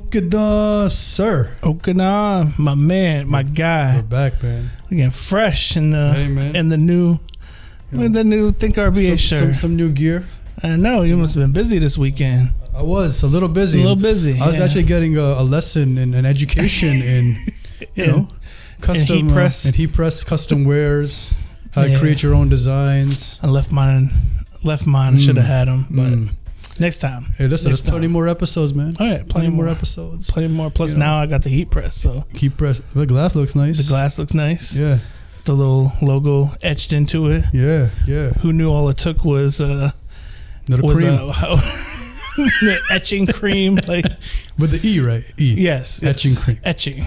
Okada, sir. Okada, my man, my guy. We're back, man. We're getting fresh in the new Think RBA shirt. Some new gear. I know you must have been busy this weekend. I was a little busy. I was actually getting a lesson in an education in custom heat press and heat press custom wares. How to create your own designs. I left mine. Should have had them, but next time. Hey, listen, there's plenty more episodes, man. All right, plenty more episodes. Plenty more. Plus, now I got the heat press. So heat press. The glass looks nice. The glass looks nice. Yeah. The little logo etched into it. Yeah, yeah. Who knew all it took was cream. The etching cream, like with the E, right? E. Yes. Etching cream. Etching.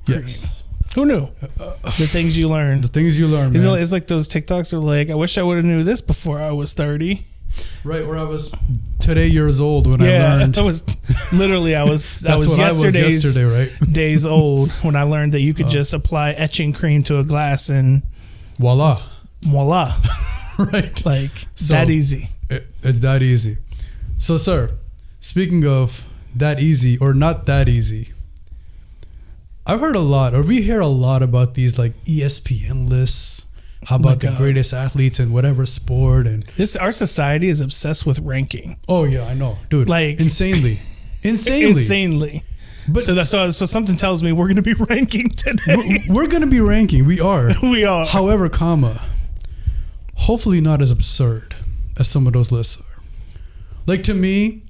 Yes. Cream. Who knew? The things you learn. The things you learn, man. It's like those TikToks are like, I wish I would have knew this before I was 30. Right, where I was today years old when I learned. I was yesterday, right? Days old when I learned that you could just apply etching cream to a glass and voila. Right. Like that easy. It's that easy. So, sir, speaking of that easy or not that easy, I've heard we hear a lot about these like ESPN lists. How about the greatest athletes in whatever sport? And our society is obsessed with ranking. Oh yeah, I know, dude. Like insanely. But so something tells me we're going to be ranking today. We're going to be ranking. We are. We are. However, hopefully not as absurd as some of those lists are. Like, to me,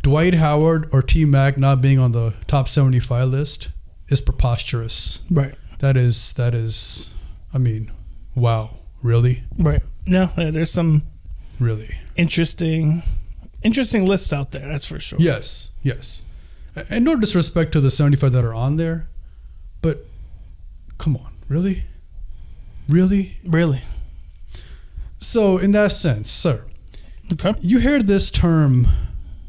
Dwight Howard or T-Mac not being on the top 75 list is preposterous. Right. That is, I mean, wow. Really? Right. No, there's some really interesting lists out there, that's for sure. Yes. And no disrespect to the 75 that are on there, but come on, really? So, in that sense, sir, okay, you heard this term,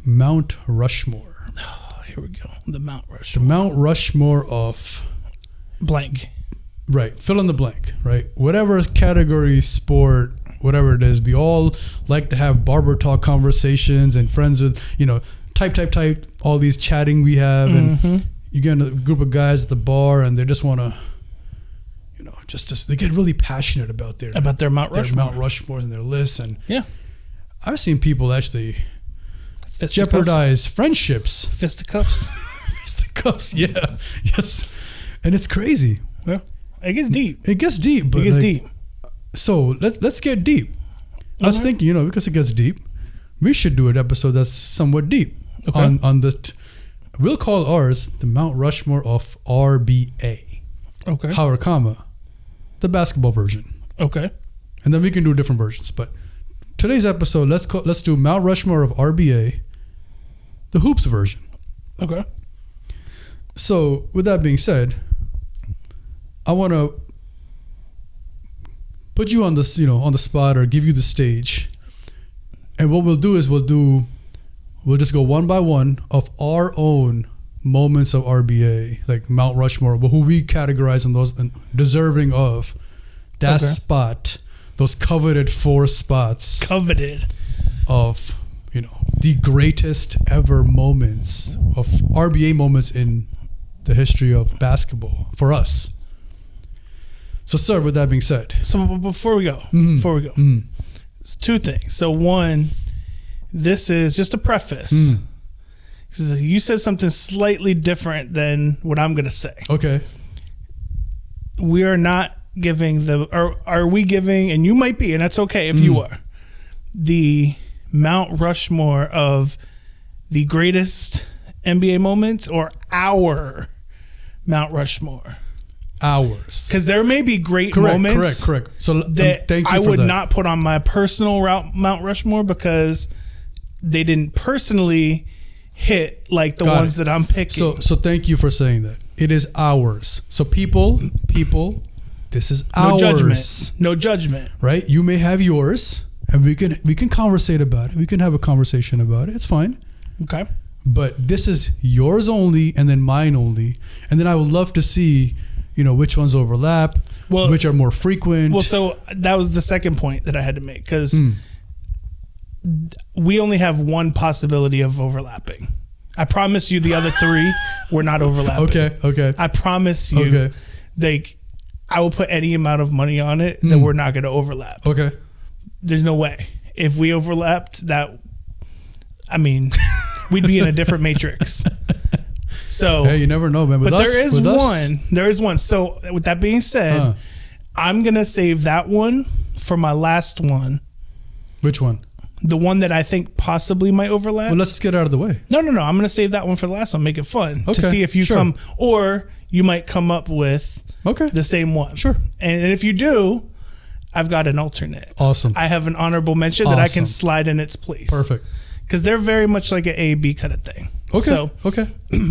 Mount Rushmore. Oh, here we go. The Mount Rushmore. The Mount Rushmore of blank. Right. Fill in the blank, right? Whatever category, sport, whatever it is, we all like to have barber talk conversations and friends with, type, all these chatting we have. Mm-hmm. And you get a group of guys at the bar and they just want to, just they get really passionate about their Mount Rushmore. Their Mount Rushmore and their lists. And yeah, I've seen people actually jeopardize friendships. Fisticuffs. Fisticuffs, yeah. Yes. And it's crazy. Well, it gets deep. Deep. So let's get deep. I was thinking, because it gets deep, we should do an episode that's somewhat deep. Okay. We'll call ours the Mount Rushmore of RBA. Okay. However, the basketball version. Okay. And then we can do different versions. But today's episode, let's do Mount Rushmore of RBA, the hoops version. Okay. So with that being said, I want to put you on this, on the spot or give you the stage. And what we'll do is we'll just go one by one of our own moments of RBA, like Mount Rushmore, but who we categorize in those and deserving of that spot, those coveted 4 spots. Coveted. Of, the greatest ever moments of RBA moments in the history of basketball for us. So, sir, with that being said. So, before we go, it's 2 things. So, one, this is just a preface. Because you said something slightly different than what I'm going to say. Okay. We are not giving are we giving, and you might be, and that's okay if you are, the Mount Rushmore of the greatest NBA moments or our Mount Rushmore? Ours. Because there may be great moments. Correct. So that thank you I for would that. not put on my personal Mount Rushmore because they didn't personally hit like the ones that I'm picking. So thank you for saying that. It is ours. So people, this is ours. No judgment. Right? You may have yours, and we can conversate about it. We can have a conversation about it. It's fine. Okay. But this is yours only, and then mine only, and then I would love to see, which ones overlap, which are more frequent. Well, so that was the second point that I had to make because we only have one possibility of overlapping. I promise you the other 3 were not overlapping. Okay. I promise you. Okay. Like, I will put any amount of money on it that we're not going to overlap. Okay. There's no way. If we overlapped that, I mean, we'd be in a different matrix. So, hey, you never know, man. But there is one. There is one. So, with that being said, I'm going to save that one for my last one. Which one? The one that I think possibly might overlap. Well, let's just get it out of the way. No. I'm going to save that one for the last one. Make it fun to see if you come, or you might come up with the same one. Sure. And if you do, I've got an alternate. Awesome. I have an honorable mention that I can slide in its place. Perfect. Because they're very much like an A-B kind of thing. Okay.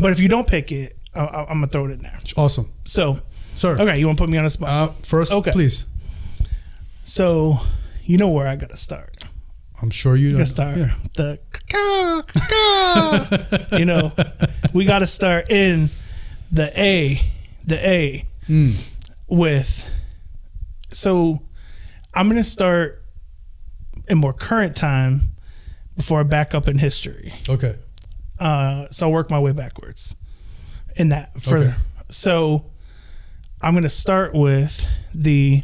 But if you don't pick it, I'm going to throw it in there. Awesome. So, sir. Okay, you want to put me on a spot? First, please. So, you know where I got to start. I'm sure you got to start the you know, we got to start in the A with, so I'm going to start in more current time before I back up in history. Okay. So I'll work my way backwards in that. So I'm going to start with the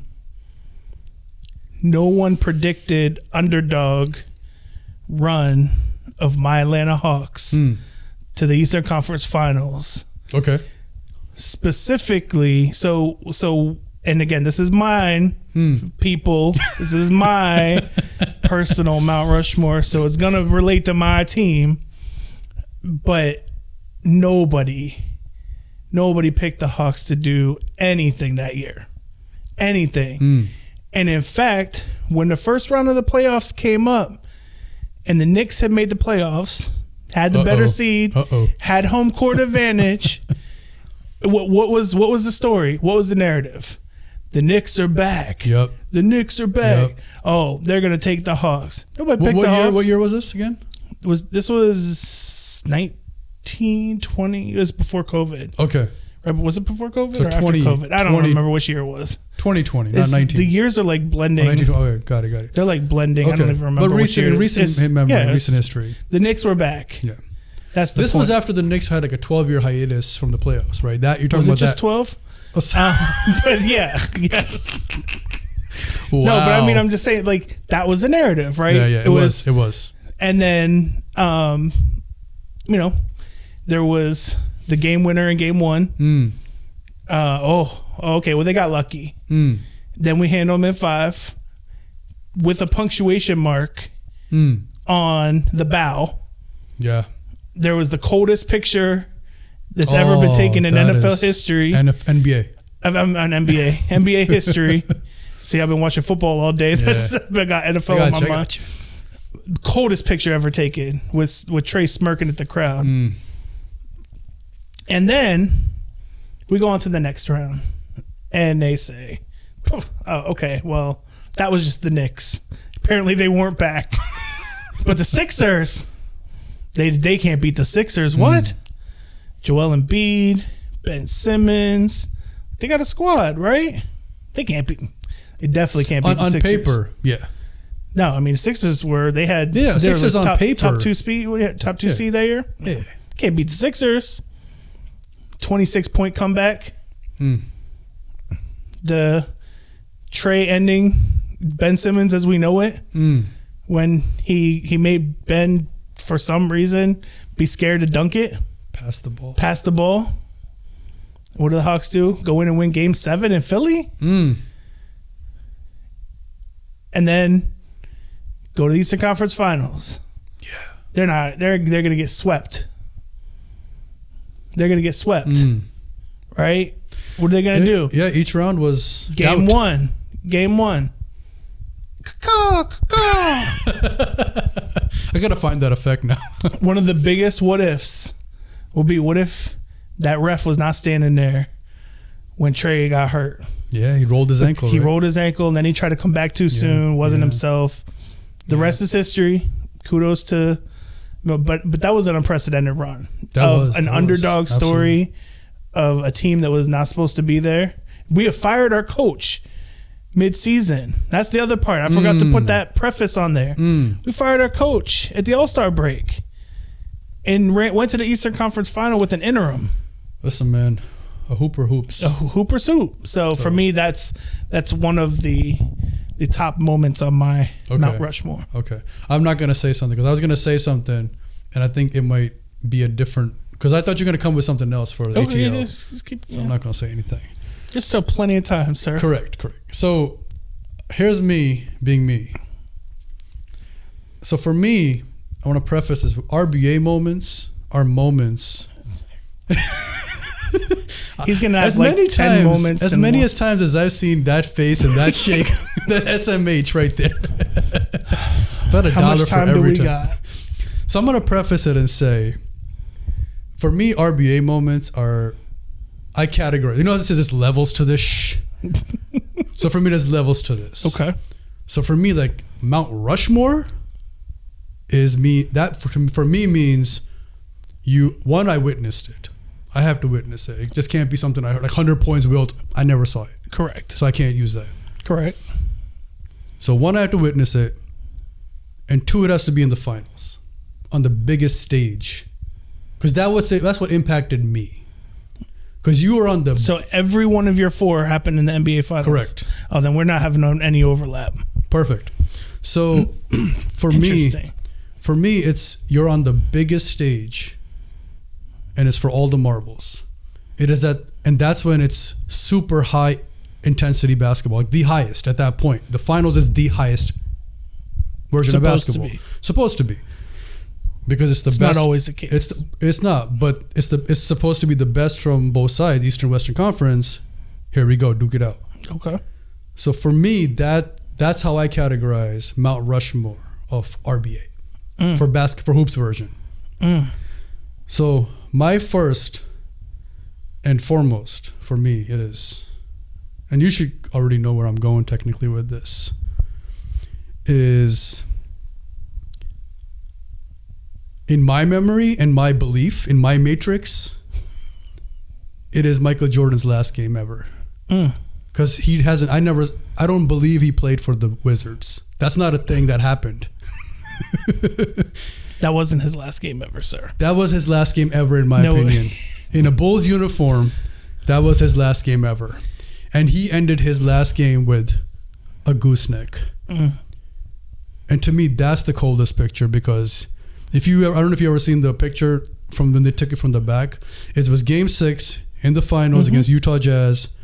no one predicted underdog run of my Atlanta Hawks to the Eastern Conference Finals. Okay. Specifically, so and again, this is mine, people. This is my personal Mount Rushmore, so it's gonna relate to my team. But nobody picked the Hawks to do anything that year. Anything. And in fact, when the first round of the playoffs came up and the Knicks had made the playoffs, had the better seed, had home court advantage, what was the story? What was the narrative? The Knicks are back. Yep. The Knicks are back. Yep. Oh, they're going to take the Hawks. Nobody picked the Hawks. What year was this again? This was 1920. It was before COVID. Okay. Right, but was it before COVID So or after COVID? I don't remember which year it was. 2020, not 19. The years are like blending. Okay, got it. They're like blending. I don't even remember. But recent history. The Knicks were back. Yeah. That's the This point. was after the Knicks had like a 12-year hiatus from the playoffs, right? That you're talking was about it just 12? But yeah, yes. Wow. No, but I mean, I'm just saying, like, that was the narrative, right? Yeah, it was. And then, there was the game winner in game 1. Okay. Well, they got lucky. Then we handled them in 5 with a punctuation mark on the bow. Yeah. There was the coldest picture that's ever been taken in NFL history. NBA. On NBA history. See, I've been watching football all day. I got NFL on my mind. Coldest picture ever taken with Trey smirking at the crowd. And then we go on to the next round, and they say, "Oh, okay, well, that was just the Knicks. Apparently, they weren't back, but the Sixers, they can't beat the Sixers. What? Joel Embiid, Ben Simmons, they got a squad, right? They can't beat. They definitely can't beat the Sixers on paper. Yeah. No, I mean the Sixers Sixers on top, paper, top 2 seed that year. Yeah, can't beat the Sixers. 26-point comeback. The Trey ending, Ben Simmons as we know it, when he made Ben for some reason be scared to dunk it. Pass the ball. What do the Hawks do? Go in and win Game 7 in Philly, and then go to the Eastern Conference Finals. Yeah, they're not. They're gonna get swept. They're going to get swept, right? What are they going to do? Yeah, each round was Game 1. I got to find that effect now. One of the biggest what ifs will be, what if that ref was not standing there when Trey got hurt? Yeah, he rolled his ankle. He rolled his ankle, and then he tried to come back too soon, wasn't himself. The rest is history. Kudos to... But that was an unprecedented run of an underdog story of a team that was not supposed to be there. We have fired our coach mid-season. That's the other part. I forgot to put that preface on there. We fired our coach at the All-Star break. and went to the Eastern Conference Final with an interim. Listen, man, a hooper hoops. A hooper soup. So for me, that's one of the top moments on my Mount Rushmore. Okay. I'm not going to say something because I was going to say something and I think it might be a different, because I thought you were going to come with something else for the ATL. So I'm not going to say anything. Just so plenty of time, sir. Correct. So here's me being me. So for me, I want to preface this with RBA moments are moments. He's going to have like 10 moments. As many as times as I've seen that face and that shake, that SMH right there. About How much time do we got? So I'm going to preface it and say, for me, RBA moments are, I categorize, this is just levels to this. So for me, there's levels to this. Okay. So for me, like Mount Rushmore is me, that for me means I witnessed it. I have to witness it. It just can't be something I heard, like 100 points willed. I never saw it. Correct. So I can't use that. Correct. So one, I have to witness it. And two, it has to be in the finals on the biggest stage. Because that's what impacted me. Because you were on the... So every one of your four happened in the NBA Finals? Correct. Oh, then we're not having any overlap. Perfect. So for me, it's you're on the biggest stage and it's for all the marbles. It is and that's when it's super high intensity basketball, like the highest at that point. The finals is the highest version of basketball. Supposed to be. Because it's the best. It's not always the case. It's not, but it's supposed to be the best from both sides, Eastern Western Conference. Here we go, duke it out. Okay. So for me, that's how I categorize Mount Rushmore of RBA for hoops version. So my first and foremost for me it is, and you should already know where I'm going technically with this, is in my memory and my belief, in my matrix, it is Michael Jordan's last game ever. Because he hasn't, I don't believe he played for the Wizards. That's not a thing that happened. That wasn't his last game ever, sir. That was his last game ever, in my opinion. In a Bulls uniform, that was his last game ever. And he ended his last game with a gooseneck. And to me, that's the coldest picture because I don't know if you ever seen the picture from when they took it from the back. It was Game 6 in the finals against Utah Jazz.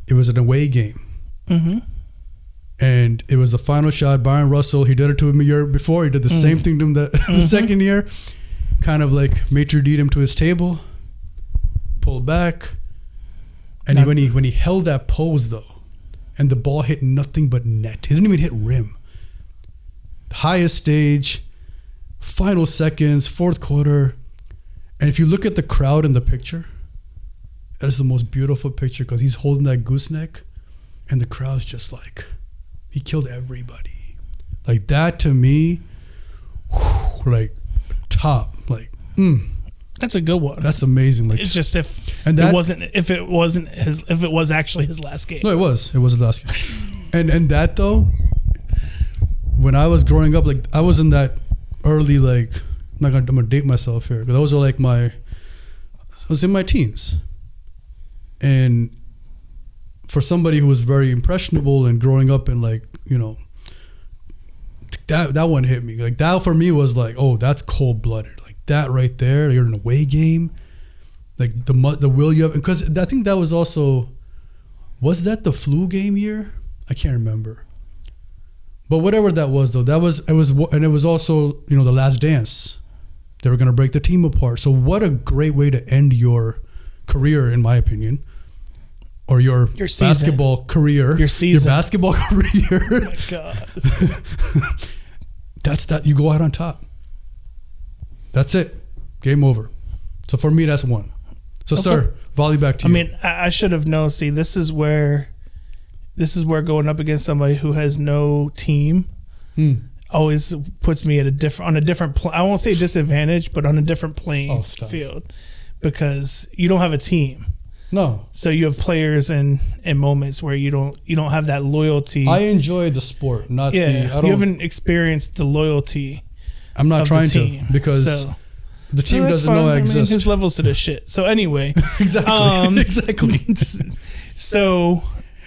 It was an away game. And it was the final shot. Byron Russell, he did it to him a year before. He did the same thing to him the second year. Kind of like maitre d' him to his table. Pulled back. And when he held that pose though, and the ball hit nothing but net. It didn't even hit rim. Highest stage, final seconds, fourth quarter. And if you look at the crowd in the picture, that is the most beautiful picture because he's holding that gooseneck and the crowd's just like, he killed everybody. Like that to me, like top, like, That's a good one. That's amazing. Like, it's just if it was actually his last game. No, it was his last game. And that though, when I was growing up, like I was in that early, like, I'm gonna date myself here, but those were like I was in my teens. And for somebody who was very impressionable and growing up in like, that one hit me. Like that for me was like, oh, that's cold blooded. Like that right there, you're in an away game. Like the will you have, because I think that was also, was that the flu game year? I can't remember. But whatever that was though, and it was also, the last dance. They were going to break the team apart. So what a great way to end your career, in my opinion, or your basketball career. Your season. Your basketball career. Oh my God. That's that. You go out on top. That's it. Game over. So for me, that's one. So, sir, volley back to you. I mean, I should have known. See, this is where going up against somebody who has no team always puts me at on a different I won't say disadvantage, but on a different playing field, because you don't have a team. No. So you have players and moments where you don't have that loyalty. I enjoy the sport, not you haven't experienced the loyalty I'm not of trying the team. to because So, the team that's doesn't fine. know I mean, exist. his levels to this shit. So anyway, exactly. Exactly. So.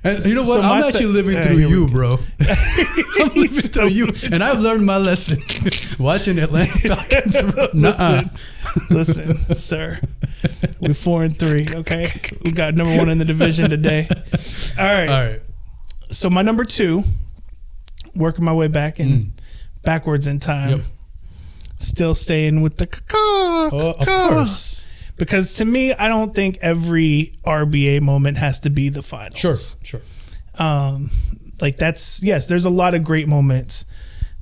And you know what? So I'm my actually se- living Yeah, through here we you, go. bro. I'm living through you, and I've learned my lesson. Watching Atlanta Falcons. Listen, sir. We're 4-3. Okay, we got number 1 in the division today. All right. All right. So my number 2, working my way backwards in time. Yep. Still staying with the Of course. because to me, I don't think every RBA moment has to be the finals. Sure. Like there's a lot of great moments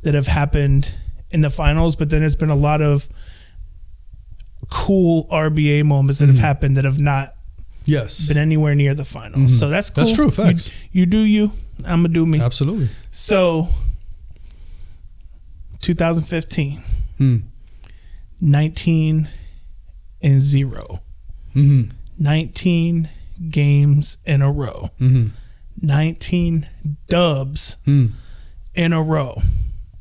that have happened in the finals, but then there's been a lot of cool RBA moments that have happened that have not Yes. been anywhere near the finals. So that's cool. That's true. Facts. You do you. I'm gonna do me. Absolutely. So 2015, 19-0. 19 games in a row. 19 dubs in a row.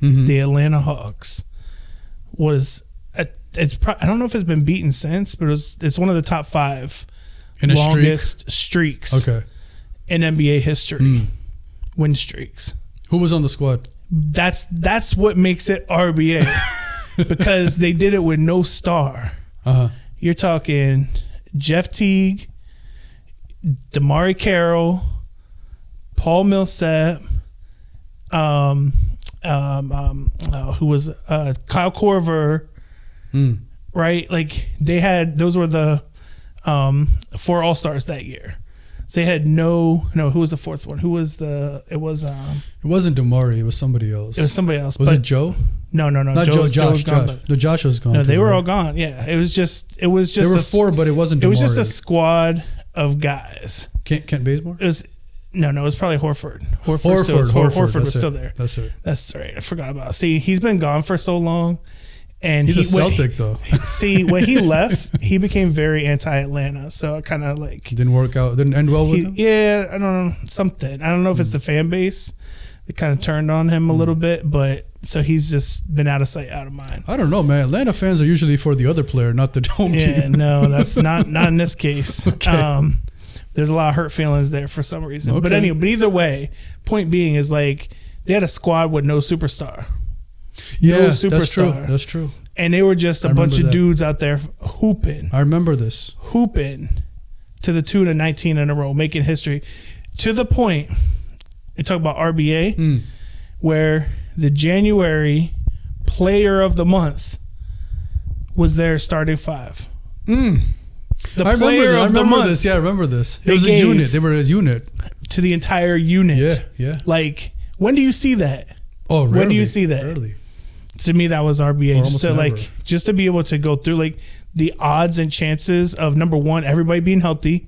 The Atlanta Hawks was I don't know if it's been beaten since, but it's one of the top 5 In a longest streaks Okay. in NBA history. Win streaks. Who was on the squad? That's what makes it RBA because they did it with no star. You're talking Jeff Teague, Damari Carroll, Paul Millsap, who was Kyle Korver, right? Like those were the 4 All-Stars that year. So they had no. Who was the 4th one? It wasn't Damari. It was somebody else. It was somebody else. Was it Joe? No. Not Joe. Josh. Gone, No, Josh was gone. no, they too, were right? all gone. Yeah, it was just. There were 4, but it wasn't Damari. It was just a squad of guys. Kent Bazemore? It was. No, it was probably Horford. Horford Was still there. That's it. That's right. I forgot about it. See, he's been gone for so long. And he's a Celtic, though. See, when he left, he became very anti-Atlanta. So I kind of like... Didn't work out. Didn't end well with him? Yeah, I don't know. Something. I don't know if it's the fan base that kind of turned on him a little bit. But so he's just been out of sight, out of mind. I don't know, man. Atlanta fans are usually for the other player, not the home team. Yeah, no, that's not in this case. Okay. There's a lot of hurt feelings there for some reason. Okay. But anyway, but either way, point being is like they had a squad with no superstar. Yeah, No that's true. superstar. That's true. And they were just a bunch of dudes out there hooping I remember this. to the tune of 19 in a row, making history. To the point, they talk about RBA, where the January player of the month was their starting 5. The I remember this. Yeah, I remember this. It was a unit. They were a unit. To the entire unit. Yeah. Like, when do you see that? Oh, rarely. When do you see that? Rarely. To me, that was RBA. Or Just to be able to go through like the odds and chances of number one, everybody being healthy,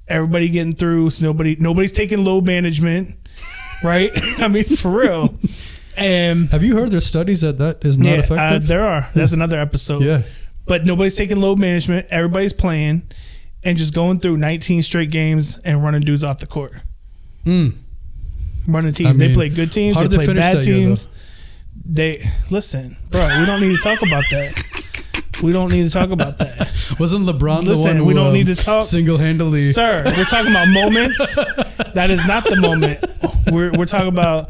everybody getting through. So nobody's taking load management, right? I mean, for real. And have you heard there's studies that is not effective? There are. That's another episode. Yeah. But nobody's taking load management. Everybody's playing and just going through 19 straight games and running dudes off the court. Running teams. They play good teams. They play bad teams. Listen, bro, we don't need to talk about that. We don't need to talk about that. Wasn't LeBron the one who we don't need to talk single-handedly? Sir, we're talking about moments. That is not the moment. We're talking about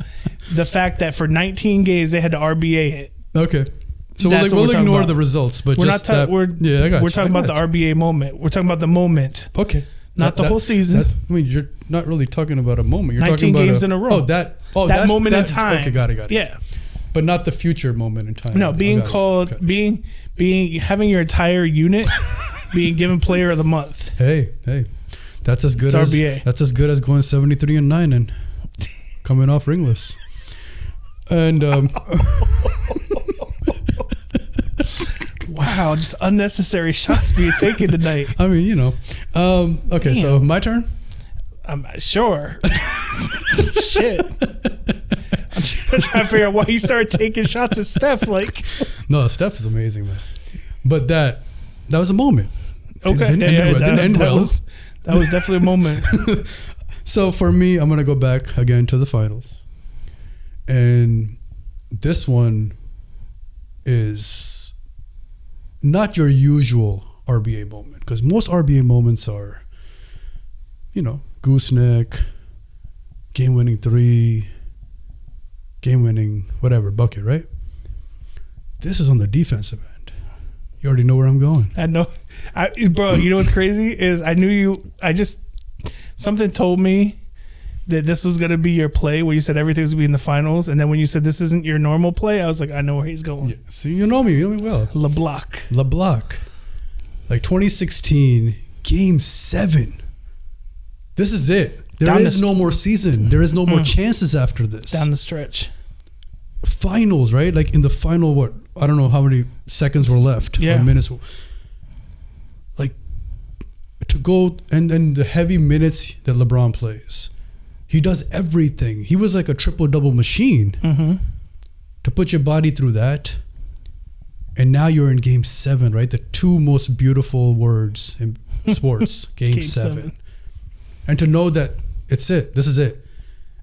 the fact that for 19 games they had to RBA it. Okay. So we'll ignore the results, but we're just not. We're talking about the you. RBA moment. We're talking about the moment. Okay. Not the whole season. I mean, you're not really talking about a moment. You're 19 talking about games in a row. that moment in time. Okay, got it. Yeah. But not the future moment in time. No, being called, being having your entire unit being given player of the month. Hey, that's as good It's as RBA. That's as good as going 73-9 and coming off ringless. And wow, just unnecessary shots being taken tonight. I mean, okay, so my turn. I'm sure. Shit. I'm trying to figure out why you started taking shots at Steph. Like, no, Steph is amazing, man. But that was a moment. Okay, didn't end well. That was definitely a moment. So for me, I'm gonna go back again to the finals, and this one is not your usual RBA moment, because most RBA moments are, gooseneck, game-winning three, game-winning whatever bucket, right? This is on the defensive end. You already know where I'm going. I know, bro. You know what's crazy is I knew you. Something told me that this was gonna be your play where you said everything was gonna be in the finals, and then when you said this isn't your normal play, I was like, I know where he's going. Yeah. See, you know me well. LeBlanc. Like 2016, Game 7. This is it. There is no more season. There is no more chances after this. Down the stretch. Finals, right? Like in the final, I don't know how many seconds were left. Yeah. Or minutes. Like to go and then the heavy minutes that LeBron plays. He does everything. He was like a triple-double machine. Mm-hmm. To put your body through that. And now you're in Game 7, right? The two most beautiful words in sports. Game 7. And to know that it's it. This is it.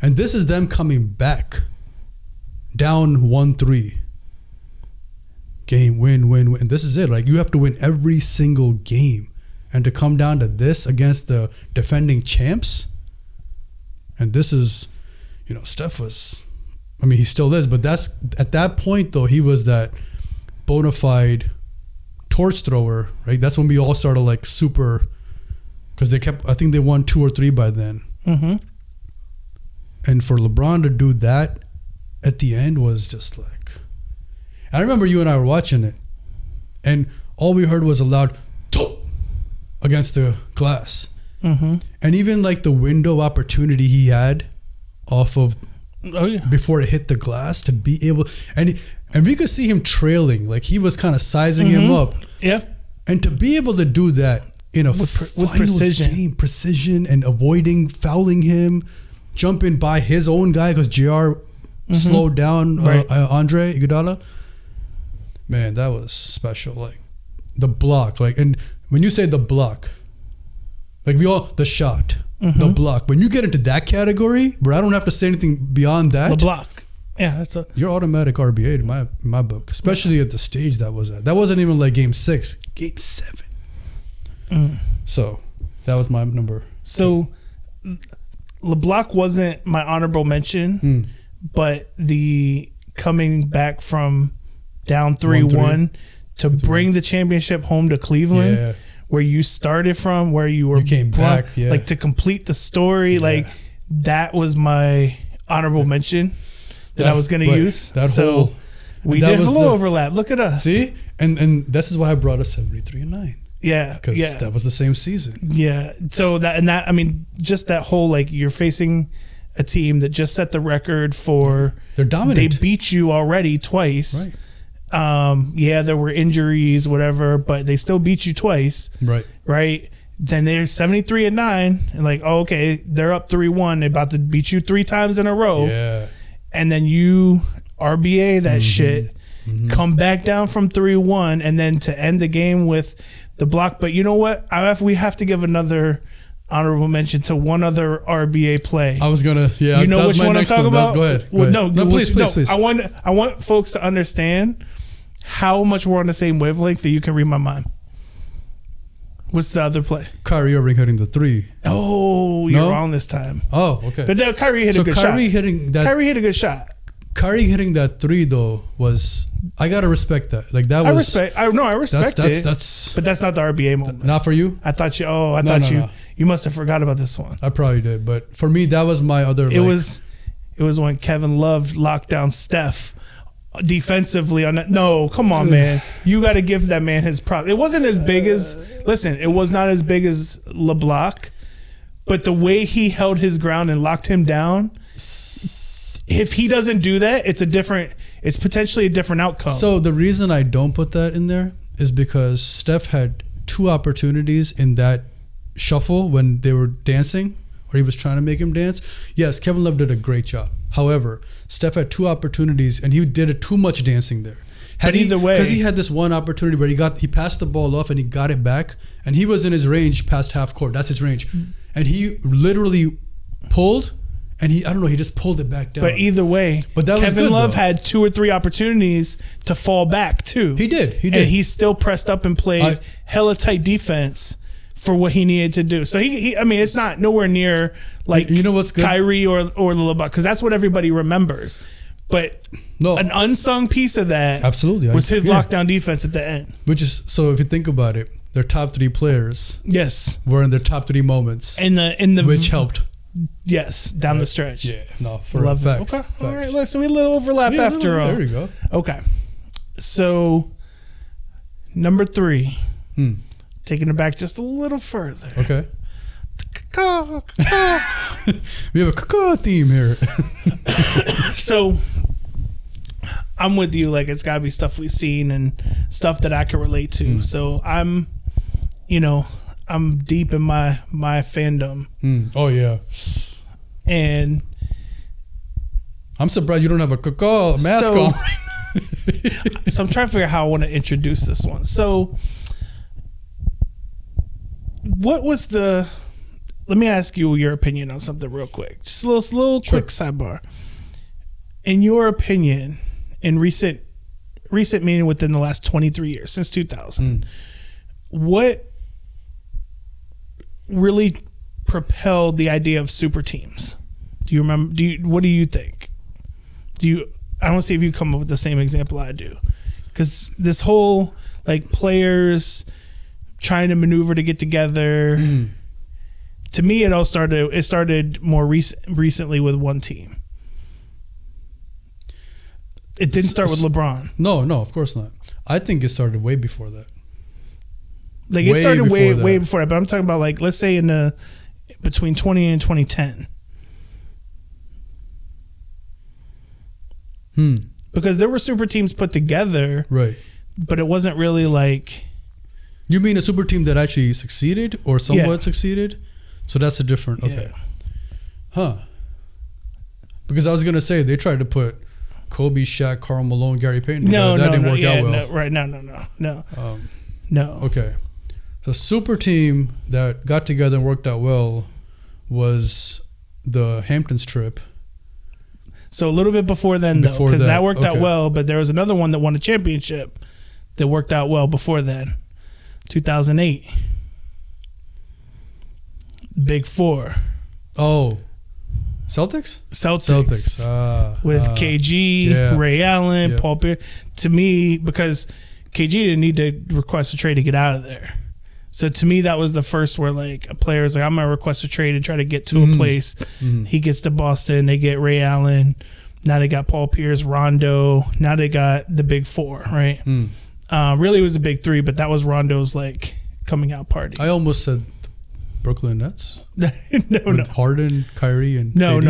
And this is them coming back. Down 1-3. Game, win. And this is it. Like, you have to win every single game. And to come down to this against the defending champs. And this is, Steph was, he still is. But that's, at that point, though, he was that bona fide torch thrower, right? That's when we all started like super, because I think they won 2 or 3 by then. Mm-hmm. And for LeBron to do that at the end was just like, I remember you and I were watching it, and all we heard was a loud "Top" against the glass. Mm-hmm. And even like the window opportunity he had off of before it hit the glass to be able, and we could see him trailing, like he was kind of sizing him up. Yeah. And to be able to do that in a with precision and avoiding fouling him, jumping by his own guy because JR slowed down Andre Iguodala. Man, that was special. Like the block, and when you say the block, like the shot, the block. When you get into that category, where I don't have to say anything beyond that, the block. Yeah, you're automatic RBA in my book, especially at the stage that was at. That wasn't even like Game 6, Game 7. So that was my number. So LeBlanc wasn't my honorable mention, but the coming back from down 3-1 to bring the championship home to Cleveland, where you started from, where you came back, like to complete the story, like that was my honorable mention that I was going to use. We did a little overlap. Look at us. See? And this is why I brought up 73-9. Yeah. Because that was the same season. Yeah. So just that whole, like, you're facing a team that just set the record for... They're dominant. They beat you already twice. Right. There were injuries, whatever, but they still beat you twice. Right. Then they're 73-9. And like, okay, they're up 3-1. They're about to beat you 3 times in a row. Yeah. And then you RBA that shit, come back down from 3-1, and then to end the game with the block. But you know what? We have to give another honorable mention to one other RBA play. I was gonna, you know which one I'm talking about. Go ahead. No, please. I want folks to understand how much we're on the same wavelength that you can read my mind. What's the other play? Kyrie Irving hitting the 3. Oh, you're wrong this time. Oh, okay. But no, Kyrie hit a good shot. Kyrie hit a good shot. Kyrie hitting that 3 though was, I gotta respect that. Like that was. I respect it. But that's not the RBA moment. Not for you. I thought you. You must have forgot about this one. I probably did, but for me that was my other. It was when Kevin Love locked down Steph defensively on that. No, come on, man. You got to give that man his props. It wasn't as big as. Listen, it was not as big as LeBlanc, but the way he held his ground and locked him down. If he doesn't do that, it's potentially a different outcome. So the reason I don't put that in there is because Steph had 2 opportunities in that shuffle when they were dancing, or he was trying to make him dance. Yes, Kevin Love did a great job. However, Steph had 2 opportunities and he did too much dancing there. Either way, because he had this one opportunity where he passed the ball off and he got it back, and he was in his range past half court. That's his range, and he literally pulled And I don't know, he just pulled it back down. But either way, Kevin Love had 2 or 3 opportunities to fall back too. He did. And he still pressed up and played hella tight defense for what he needed to do. So I mean, it's not nowhere near like you know what's good? Kyrie or LeBron, because that's what everybody remembers. But an unsung piece of that was his lockdown defense at the end. Which is, so if you think about it, their top 3 players were in their top 3 moments. In the which helped. Yes, down the stretch. Yeah, no, for love facts. Okay, Facts. all right. So we had a little overlap after all. There you go. Okay, so number 3, taking it back just a little further. Okay. We have a caw theme here. So I'm with you. Like, it's got to be stuff we've seen and stuff that I can relate to. So I'm deep in my fandom. Oh yeah. And I'm surprised you don't have a caw mask on. So I'm trying to figure out how I want to introduce this one. So what was let me ask you your opinion on something real quick. Just a little quick sidebar. In your opinion, in recent meaning within the last 23 years, since 2000, what really propelled the idea of super teams? Do you remember? What do you think? I want to see if you come up with the same example I do, because this whole like players trying to maneuver to get together. To me, it started more recently with one team. It didn't start with LeBron. No, of course not. I think it started way before that. Like, it started way before that. But I'm talking about, like, let's say between 20 and 2010. Because there were super teams put together, right? But it wasn't really like. You mean a super team that actually succeeded or somewhat succeeded? So that's a different. Okay. Because I was gonna say they tried to put Kobe, Shaq, Karl Malone, Gary Payton together. That didn't work out well. No. Okay. The super team that got together and worked out well was the Hamptons trip. So a little bit before then, though, because that worked out well. But there was another one that won a championship that worked out well before then, 2008. Big Four. Oh, Celtics. With KG, Ray Allen, Paul Pierce. To me, because KG didn't need to request a trade to get out of there. So to me, that was the first where like a player is like, I'm gonna request a trade and try to get to a place. He gets to Boston. They get Ray Allen. Now they got Paul Pierce, Rondo. Now they got the Big Four, right? Really, it was a Big Three, but that was Rondo's like coming out party. I almost said Brooklyn Nets. No. Harden, Kyrie, and no. A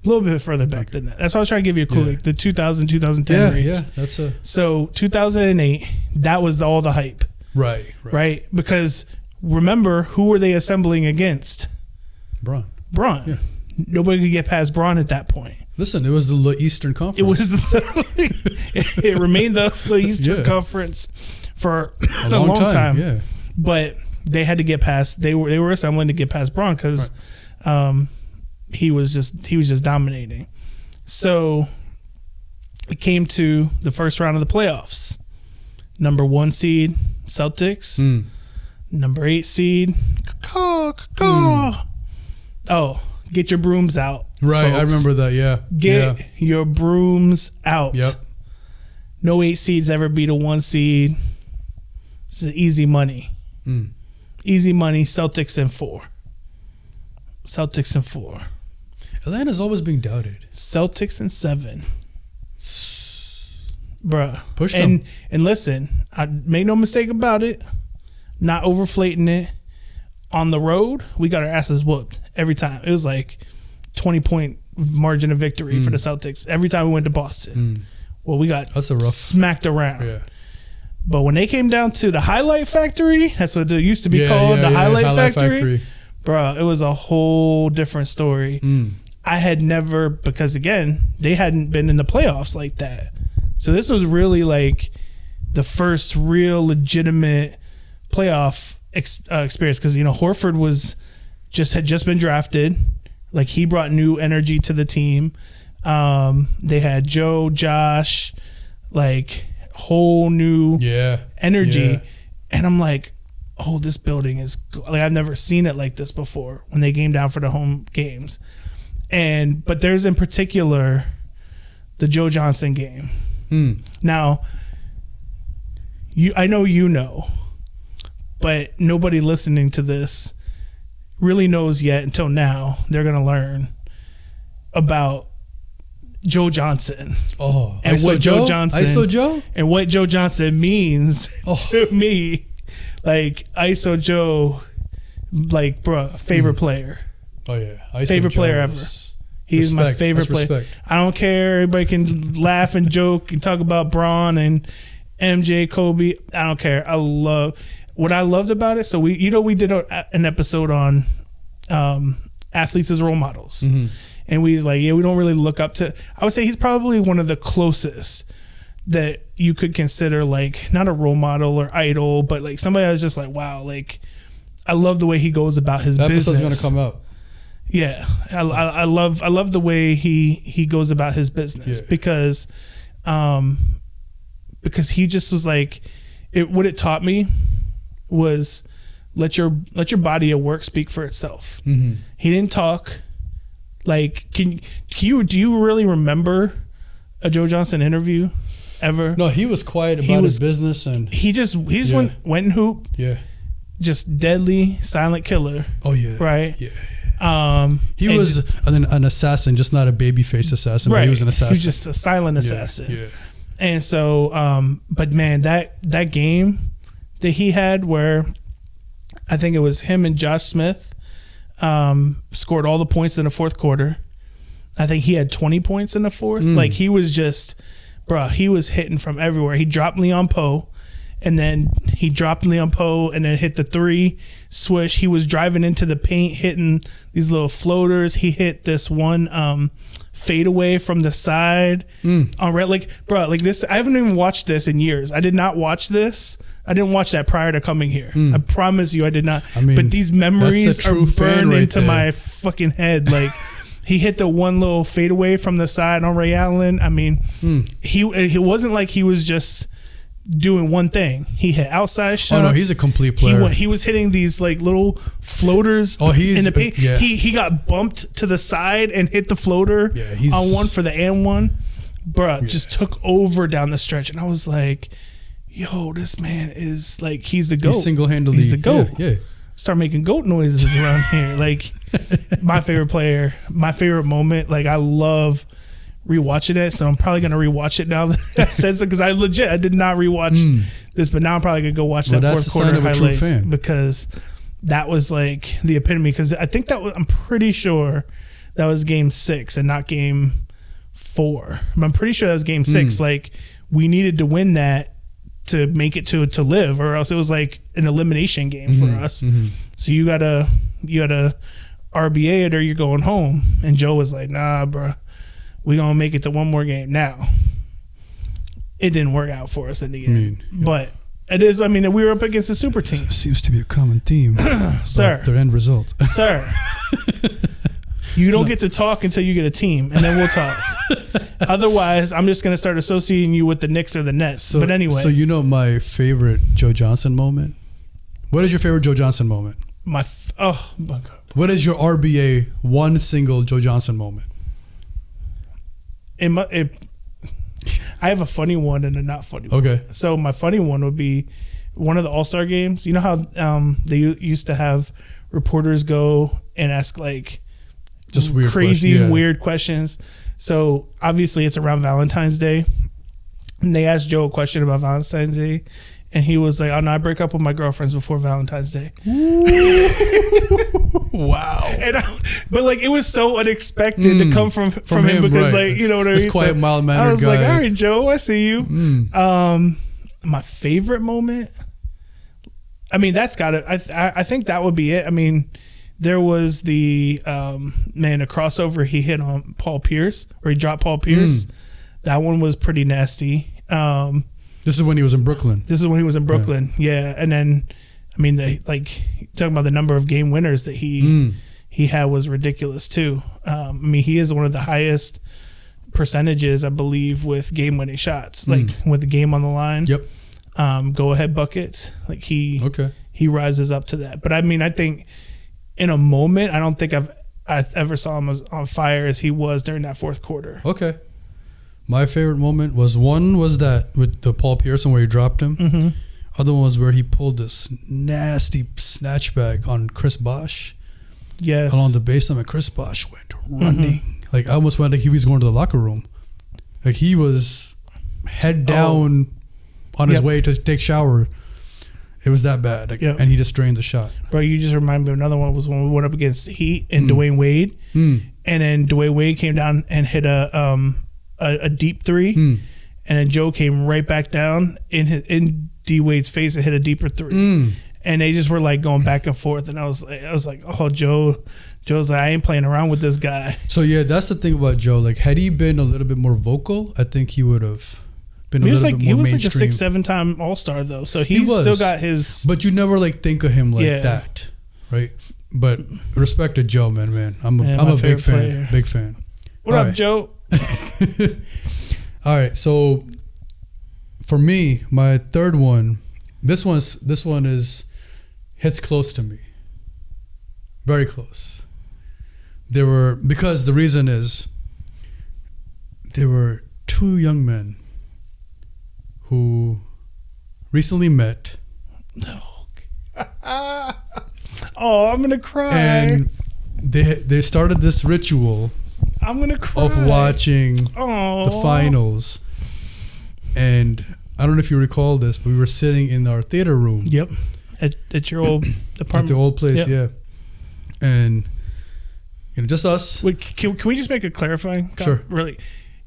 little bit further back than that. That's why I was trying to give you a clue. Like the 2000, 2010 range. Yeah, So 2008, that was all the hype. Right. Because remember, who were they assembling against? Braun. Yeah. Nobody could get past Braun at that point. Listen, it was the Eastern Conference. It was it remained the Eastern Conference for a long time. Yeah. But they had to get past. They were assembling to get past Braun because he was just dominating. So it came to the first round of the playoffs. Number 1 seed Celtics. Number 8 seed. Oh, get your brooms out. Right, folks. I remember that. Yeah. Get your brooms out. Yep. No 8 seeds ever beat a 1 seed. This is easy money. Easy money. Celtics in 4. Atlanta's always being doubted. Celtics in 7. Bruh. Push them. And listen, I make no mistake about it. Not overflating it. On the road, we got our asses whooped every time. It was like 20-point margin of victory for the Celtics every time we went to Boston. Well, we got smacked around. Yeah. But when they came down to the highlight factory, that's what it used to be called, the highlight factory. Bro, it was a whole different story. I had never, because again, they hadn't been in the playoffs like that. So this was really like the first real legitimate playoff experience, because Horford had just been drafted, Like he brought new energy to the team. They had Joe, Josh, like whole new energy. Yeah. And I'm like, oh, this building is like, I've never seen it like this before when they came down for the home games. But there's in particular the Joe Johnson game. Now, I know, but nobody listening to this really knows yet until now. They're going to learn about Joe Johnson. Oh, and what Joe Johnson ISO Joe? And what Joe Johnson means to me. Like ISO Joe, like bro, favorite player. Oh yeah, ISO favorite Joe player ever. He's my favorite player. Respect. I don't care. Everybody can laugh and joke and talk about Braun and MJ, Kobe. I don't care. What I loved about it. So we did an episode on athletes as role models, and we was like, we don't really look up to. I would say he's probably one of the closest that you could consider like not a role model or idol, but like somebody I was just like, wow, like I love the way he goes about his business. Episode's gonna come out. Yeah, I love the way he goes about his business because he just was like what it taught me was let your body of work speak for itself. He didn't talk. Like, do you really remember a Joe Johnson interview ever? No, he was quiet about his business, and he just went and hoop. Yeah, just deadly silent killer. Oh yeah, right. Yeah. He was an assassin, just not a babyface assassin. Right. But he was an assassin. He was just a silent assassin. Yeah. And so, but man, that game that he had where I think it was him and Josh Smith scored all the points in the fourth quarter. I think he had 20 points in the fourth. Like he was just, he was hitting from everywhere. He dropped Leon Poe. And then he dropped Leon Poe and then hit the three, swish. He was driving into the paint, hitting these little floaters. He hit this one fadeaway from the side on red. Like this, I haven't even watched this in years. I did not watch this. I didn't watch that prior to coming here. I promise you I did not. But these memories are burned into my fucking head. Like he hit the one little fadeaway from the side on Ray Allen. I mean, it wasn't like he was just doing one thing. He hit outside shots. Oh no, he's a complete player. He was hitting these like little floaters in the paint. Yeah. He got bumped to the side and hit the floater on one for the and one. Just took over down the stretch. And I was like, yo, this man is like, he's the GOAT. He's single-handedly. He's the GOAT. Yeah. Start making GOAT noises around here. Like my favorite player, my favorite moment. Like I love rewatching it, so I'm probably gonna rewatch it now that I said so, because I did not rewatch this, but now I'm probably gonna go watch that fourth quarter highlights because that was like the epitome. Because I think I'm pretty sure that was game 6 and not game 4. I'm pretty sure that was game 6. Like we needed to win that to make it to live, or else it was like an elimination game for us. So you gotta RBA it or you're going home. And Joe was like, nah, bro. We're going to make it to one more game. Now, it didn't work out for us in the end. But it is, we were up against a super team. Seems to be a common theme. Sir. Their end result. Sir. You don't get to talk until you get a team, and then we'll talk. Otherwise, I'm just going to start associating you with the Knicks or the Nets. But anyway. So you know my favorite Joe Johnson moment? What is your favorite Joe Johnson moment? Oh, my God. What is your RBA one single Joe Johnson moment? I have a funny one and a not funny one. Okay. So my funny one would be one of the All-Star games. You know how they used to have reporters go and ask like just weird weird questions. So obviously it's around Valentine's Day. And they asked Joe a question about Valentine's Day. And he was like, oh no, I break up with my girlfriends before Valentine's Day. Wow. But like it was so unexpected to come from him because like, you know what I mean? This quiet, mild-mannered guy. I was like, all right, Joe, I see you. My favorite moment, that's got it. I think that would be it. There was the a crossover he hit on Paul Pierce, or he dropped Paul Pierce. That one was pretty nasty. This is when he was in Brooklyn. Yeah. And then, they talking about the number of game winners that he he had was ridiculous too. I mean, he is one of the highest percentages, I believe, with game-winning shots, like with the game on the line. Yep. Go-ahead buckets. Like he rises up to that. But I mean, I think in a moment, I don't think I ever saw him as on fire as he was during that fourth quarter. Okay. My favorite moment was that with the Paul Pierce where he dropped him. Mm-hmm. Other one was where he pulled this nasty snatchback on Chris Bosh. Yes. Along the baseline, and Chris Bosh went running. Like I almost felt like he was going to the locker room. Like he was head down on his way to take shower. It was that bad. Like, and he just drained the shot. Bro, you just remind me of another one was when we went up against Heat and Dwayne Wade. And then Dwayne Wade came down and hit a deep three. And then Joe came right back down in D Wade's face and hit a deeper three. And they just were like going back and forth. And I was like, oh, Joe's like, I ain't playing around with this guy. So yeah, that's the thing about Joe. Like, had he been a little bit more vocal, I think he would have been a little bit more mainstream. He was like a 6-7-time All-Star though, so he still got his. But you never like think of him like that, right? But respect to Joe, man. I'm a big fan. Big fan. What up, Joe? All right, so for me, my third one, this one hits close to me, very close. Because the reason is there were two young men who recently met. Oh, I'm gonna cry. And they started this ritual. I'm gonna cry. Of watching the finals. And I don't know if you recall this, but we were sitting in our theater room. Yep. At your old apartment. At the old place, yeah. And just us. Wait, can we just make a clarifying? Sure. Really,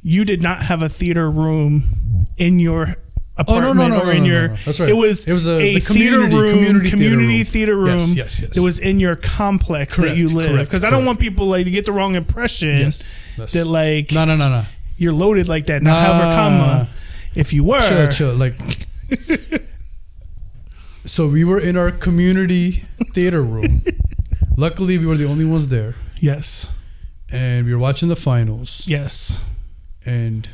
you did not have a theater room in your apartment no. That's right. It was the community theater room. Yes. It was in your complex that you live. Because I don't want people like to get the wrong impression that like no. You're loaded like that. Now, however, if you were chill. Like, so we were in our community theater room. Luckily, we were the only ones there. Yes. And we were watching the finals. Yes. And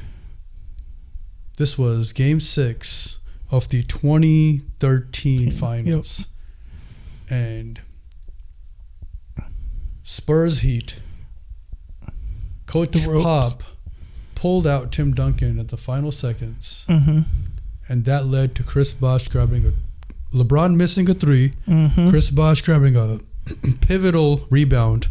this was Game 6 of the 2013 finals. Yep. And Spurs Heat. Coach Pop pulled out Tim Duncan at the final seconds. And that led to Chris Bosh grabbing LeBron missing a three. Chris Bosh grabbing a pivotal rebound,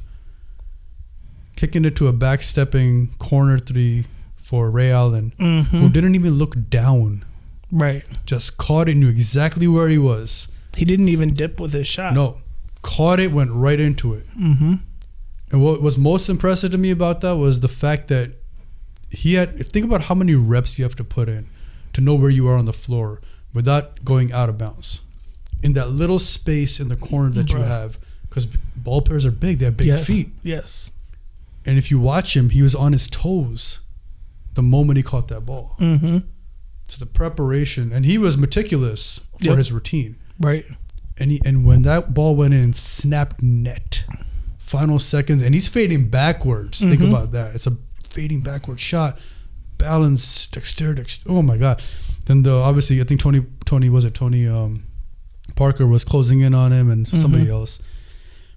kicking it to a backstepping corner three for Ray Allen, who didn't even look down. Right. Just caught it, knew exactly where he was. He didn't even dip with his shot. No. Caught it, went right into it. And what was most impressive to me about that was the fact that think about how many reps you have to put in to know where you are on the floor without going out of bounds. In that little space in the corner that you have, because ball players are big, they have big feet. Yes. And if you watch him, he was on his toes the moment he caught that ball. So the preparation, and he was meticulous for his routine. Right. And when that ball went in and snapped net, final seconds, and he's fading backwards. Think about that. It's a fading backward shot. Balance, dexterity. Oh my God. Then obviously, I think Tony Parker was closing in on him and somebody else.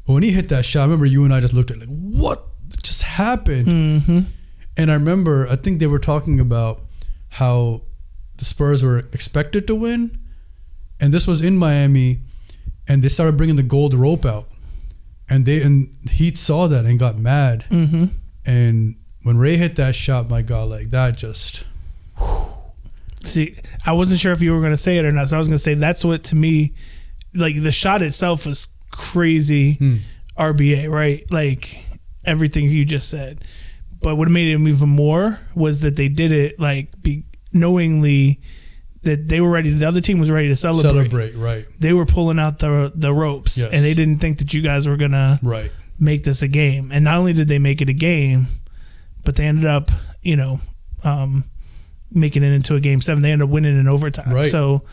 But when he hit that shot, I remember you and I just looked at it like, what just happened? And I remember, I think they were talking about how the Spurs were expected to win. And this was in Miami. And they started bringing the gold rope out. And Heat saw that and got mad. And when Ray hit that shot, my God, like that just... See, I wasn't sure if you were going to say it or not. So I was going to say that's what, to me, like the shot itself was crazy RBA, right? Like everything you just said. But what made it even more was that they did it like knowingly that they were ready. The other team was ready to celebrate. Right. They were pulling out the ropes, and they didn't think that you guys were going to make this a game. And not only did they make it a game, but they ended up, making it into a game 7. They ended up winning in overtime. Right. So,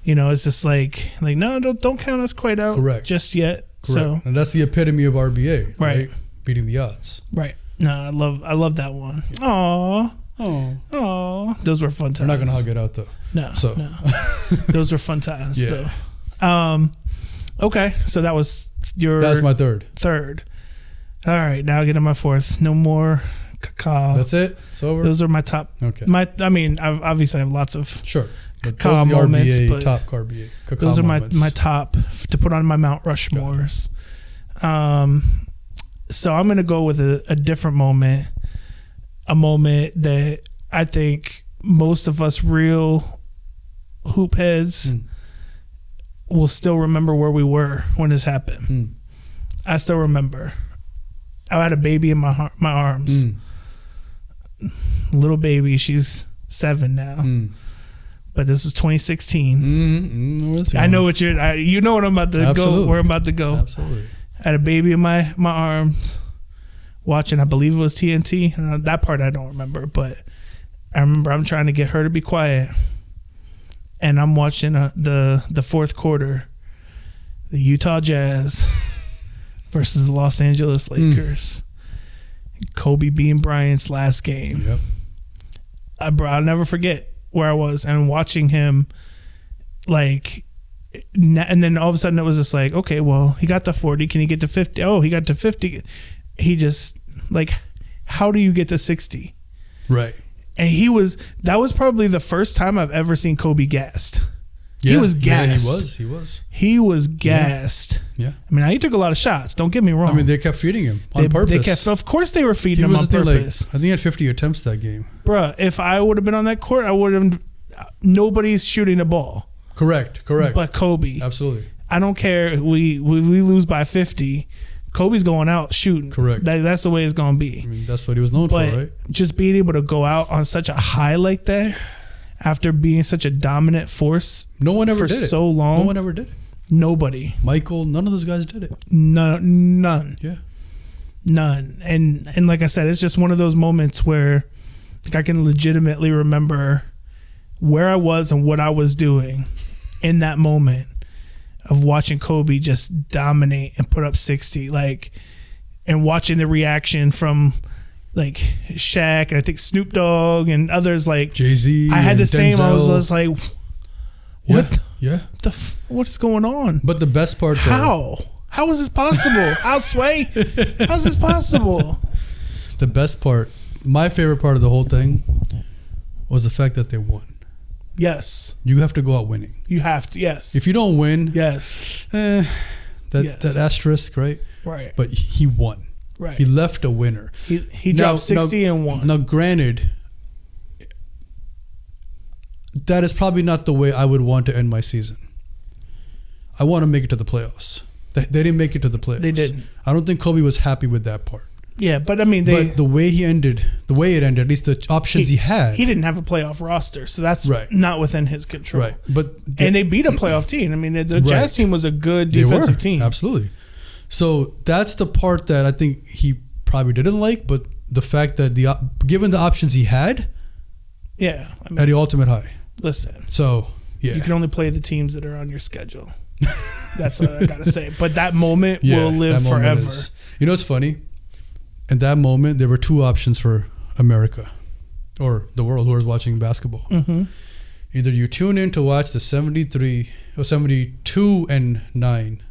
it's just like no, don't count us quite out just yet. So, and that's the epitome of RBA, Right. Beating the odds. right. No, I love that one. Aw. Oh, those were fun times. We're not gonna hug it out though. No, So no. Those were fun times Yeah. though. Okay, so that was your that's my third. third. All right, now I get to my fourth. No more caca. That's it. It's over. Those are my top. Okay. I've obviously have lots of Sure. But caca those are the moments, RBA, but top RBA. Caca those are moments. my top to put on my Mount Rushmores. So I'm gonna go with a different moment, a moment that I think most of us real hoop heads will still remember where we were when this happened. I still remember. I had a baby in my arms. Little baby, she's 7 now. But this was 2016. I know what you know what I'm about to Absolutely. go. Where I'm about to go. Absolutely. I had a baby in my arms, watching. I believe it was TNT. That part I don't remember, but I remember I'm trying to get her to be quiet, and I'm watching the fourth quarter, the Utah Jazz versus the Los Angeles Lakers. Kobe being Bryant's last game. Yep. I'll never forget where I was and watching him, like, and then all of a sudden it was just like, okay, well, he got to 40. Can he get to 50? Oh, he got to 50. He just, like, how do you get to 60? Right. And that was probably the first time I've ever seen Kobe gassed. Yeah. He was gassed. Yeah, He was gassed. Yeah. I mean, he took a lot of shots. Don't get me wrong. I mean, they kept feeding him on purpose. Of course they were feeding him was on purpose. I think he had 50 attempts that game. Bruh, if I would have been on that court, I would have. Nobody's shooting a ball. Correct. But Kobe. Absolutely. I don't care. We lose by 50. Kobe's going out shooting. Correct. That's the way it's going to be. I mean, that's what he was known for, right? Just being able to go out on such a high like that after being such a dominant force No one ever for did it. so long. No one ever did it. Nobody. Michael, none of those guys did it. None. Yeah. None. And like I said, it's just one of those moments where, like, I can legitimately remember where I was and what I was doing in that moment of watching Kobe just dominate and put up 60, like, and watching the reaction from, like, Shaq and I think Snoop Dogg and others, like Jay-Z. I had the same. I was Denzel. just like, what? Yeah. What's going on? But the best part, though, How is this possible? I'll sway. How's this possible? the best part, my favorite part of the whole thing was the fact that they won. Yes. You have to go out winning. You have to. Yes. If you don't win, yes. that asterisk, right? Right. But he won. Right. He left a winner. He dropped 60 and won. Now, granted, that is probably not the way I would want to end my season. I want to make it to the playoffs. They didn't make it to the playoffs. They didn't. I don't think Kobe was happy with that part. Yeah, but I mean, But the way it ended, at least the options he had. He didn't have a playoff roster, so that's not within his control. Right. But and they beat a playoff team. I mean, the Jazz team was a good They defensive were. team. Absolutely. So that's the part that I think he probably didn't like, but the fact that given the options he had, yeah, I mean, at the ultimate high. Listen. So, yeah. You can only play the teams that are on your schedule. That's what I gotta say. But that moment will live forever. You know what's funny? In that moment, there were two options for America or the world who was watching basketball. Mm-hmm. Either you tune in to watch the 73 or 72 and 9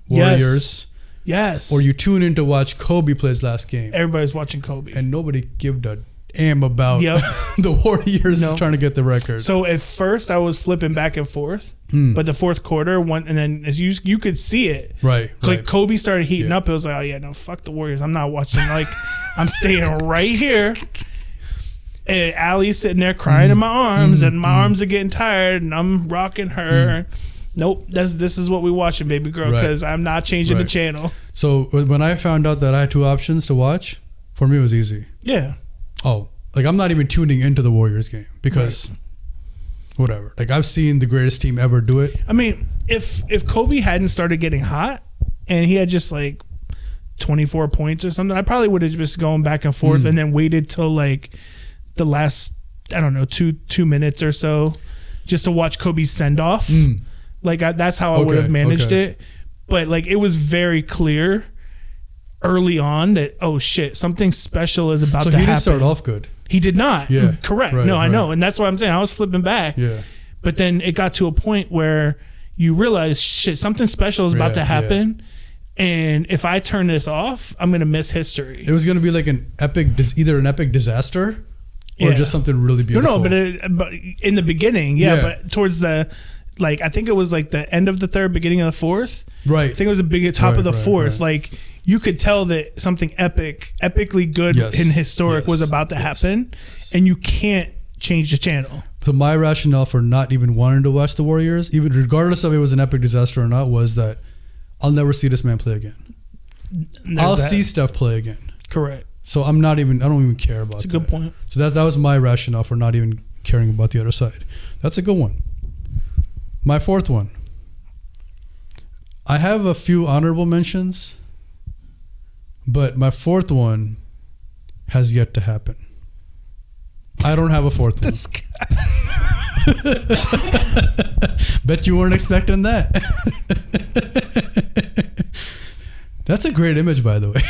Warriors. Yes. Or you tune in to watch Kobe play his last game. Everybody's watching Kobe. And nobody gave a damn about the Warriors trying to get the record. So at first I was flipping back and forth, but the fourth quarter went, and then as you could see it, right? Like Kobe started heating up. It was like, oh yeah, no, fuck the Warriors. I'm not watching. Like, I'm staying right here. And Allie's sitting there crying in my arms, and my arms are getting tired, and I'm rocking her. Nope, this is what we watching, baby girl, because I'm not changing the channel. So when I found out that I had two options to watch, for me it was easy. Yeah. Oh, like I'm not even tuning into the Warriors game because whatever. Like I've seen the greatest team ever do it. I mean, if Kobe hadn't started getting hot and he had just like 24 points or something, I probably would have just gone back and forth and then waited till like the last, I don't know, two minutes or so just to watch Kobe's send off. Like that's how I would have managed it. but like it was very clear early on that, oh shit, something special is about to happen. So he didn't start off good. He did not. Yeah. Correct. Right, I know. And that's what I'm saying. I was flipping back. Yeah. But then it got to a point where you realize, shit, something special is about to happen. Yeah. And if I turn this off, I'm going to miss history. It was going to be like either an epic disaster or just something really beautiful. No, but in the beginning, but towards the, like, I think it was like the end of the third, beginning of the fourth. Right. I think it was the big top of the fourth. Like, you could tell that something epically good and historic was about to happen, and you can't change the channel. So my rationale for not even wanting to watch the Warriors, even regardless of it was an epic disaster or not, was that I'll never see this man play again. I'll see Steph play again. Correct. So I don't even care about that. That's a good point. So that was my rationale for not even caring about the other side. That's a good one. My fourth one. I have a few honorable mentions, but my fourth one has yet to happen. I don't have a fourth one. This guy. Bet you weren't expecting that. That's a great image, by the way.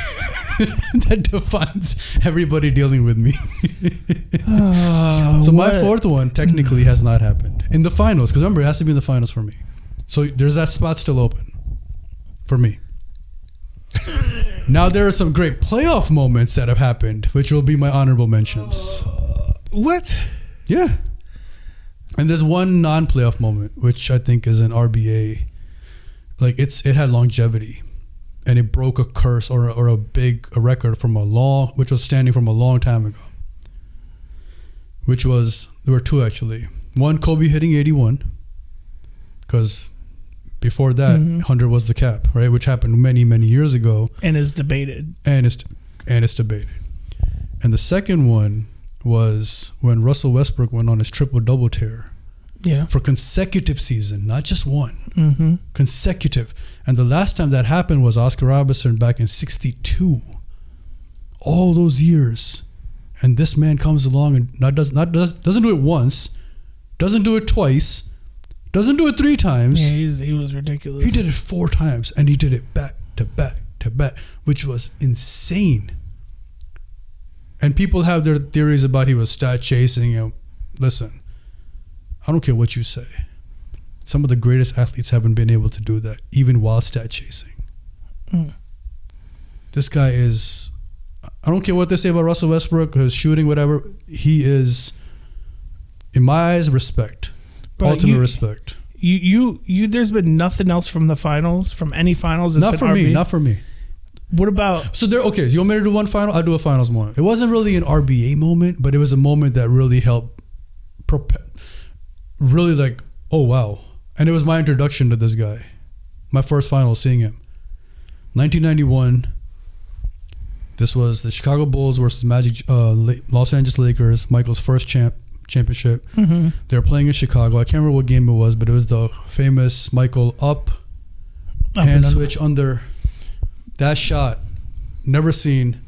That defines everybody dealing with me. So my fourth one technically has not happened in the finals, because remember, it has to be in the finals for me. So there's that spot still open for me. Now there are some great playoff moments that have happened, which will be my honorable mentions. What? Yeah. And there's one non-playoff moment, which I think is an RBA. Like it had longevity, and it broke a curse or a record from which was standing from a long time ago. There were two actually. One, Kobe hitting 81, because before that, 100 was the cap, right? Which happened many, many years ago, and is debated. And it's debated. And the second one was when Russell Westbrook went on his triple-double tear. Yeah. For consecutive season, not just one. Consecutive. And the last time that happened was Oscar Robertson back in 62. All those years. And this man comes along and doesn't do it once, doesn't do it twice, doesn't do it 3 times. Yeah, he was ridiculous. He did it 4 times, and he did it back to back to back, which was insane. And people have their theories about he was stat chasing. Listen, I don't care what you say. Some of the greatest athletes haven't been able to do that, even while stat chasing. This guy is... I don't care what they say about Russell Westbrook, his shooting, whatever. He is, in my eyes, respect. But ultimate respect. You there's been nothing else from the finals, from any finals. Not for me. What about... So okay, so you want me to do one final? I'll do a finals moment. It wasn't really an RBA moment, but it was a moment that really helped really like, oh wow. And it was my introduction to this guy. My first final, seeing him. 1991. This was the Chicago Bulls versus Los Angeles Lakers. Michael's first championship. They were playing in Chicago. I can't remember what game it was, but it was the famous Michael up hand switch under. That shot, never seen.